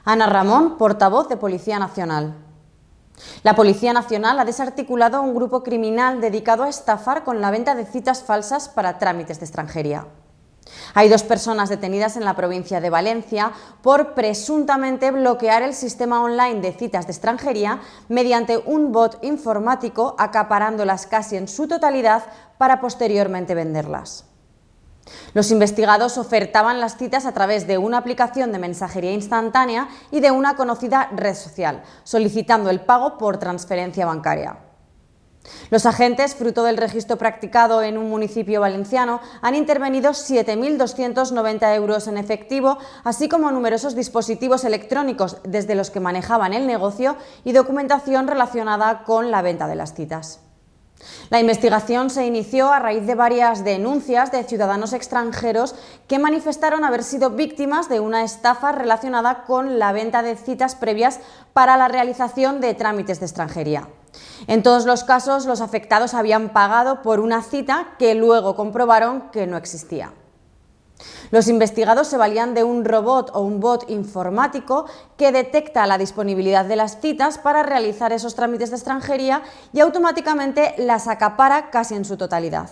Ana Ramón, portavoz de Policía Nacional. La Policía Nacional ha desarticulado un grupo criminal dedicado a estafar con la venta de citas falsas para trámites de extranjería. Hay 2 personas detenidas en la provincia de Valencia por presuntamente bloquear el sistema online de citas de extranjería mediante un bot informático, acaparándolas casi en su totalidad para posteriormente venderlas. Los investigados ofertaban las citas a través de una aplicación de mensajería instantánea y de una conocida red social, solicitando el pago por transferencia bancaria. Los agentes, fruto del registro practicado en un municipio valenciano, han intervenido 7.290 euros en efectivo, así como numerosos dispositivos electrónicos desde los que manejaban el negocio y documentación relacionada con la venta de las citas. La investigación se inició a raíz de varias denuncias de ciudadanos extranjeros que manifestaron haber sido víctimas de una estafa relacionada con la venta de citas previas para la realización de trámites de extranjería. En todos los casos, los afectados habían pagado por una cita que luego comprobaron que no existía. Los investigados se valían de un robot o un bot informático que detecta la disponibilidad de las citas para realizar esos trámites de extranjería y automáticamente las acapara casi en su totalidad.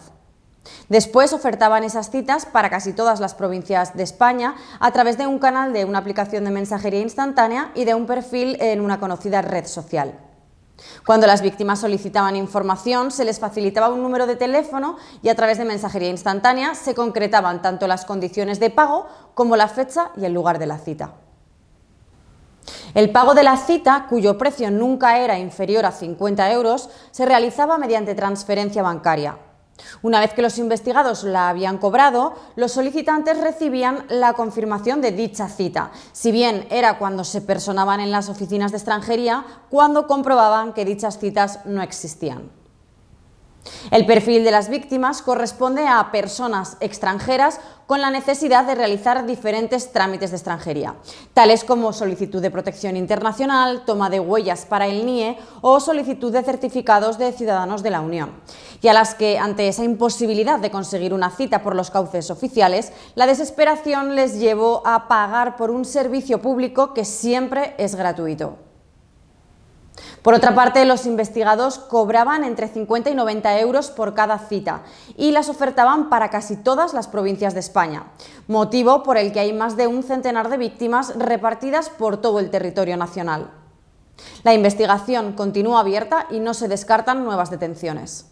Después ofertaban esas citas para casi todas las provincias de España a través de un canal de una aplicación de mensajería instantánea y de un perfil en una conocida red social. Cuando las víctimas solicitaban información, se les facilitaba un número de teléfono y a través de mensajería instantánea se concretaban tanto las condiciones de pago como la fecha y el lugar de la cita. El pago de la cita, cuyo precio nunca era inferior a 50 euros, se realizaba mediante transferencia bancaria. Una vez que los investigados la habían cobrado, los solicitantes recibían la confirmación de dicha cita, si bien era cuando se personaban en las oficinas de extranjería, cuando comprobaban que dichas citas no existían. El perfil de las víctimas corresponde a personas extranjeras con la necesidad de realizar diferentes trámites de extranjería, tales como solicitud de protección internacional, toma de huellas para el NIE o solicitud de certificados de ciudadanos de la Unión, y a las que, ante esa imposibilidad de conseguir una cita por los cauces oficiales, la desesperación les llevó a pagar por un servicio público que siempre es gratuito. Por otra parte, los investigados cobraban entre 50 y 90 euros por cada cita y las ofertaban para casi todas las provincias de España, motivo por el que hay más de un centenar de víctimas repartidas por todo el territorio nacional. La investigación continúa abierta y no se descartan nuevas detenciones.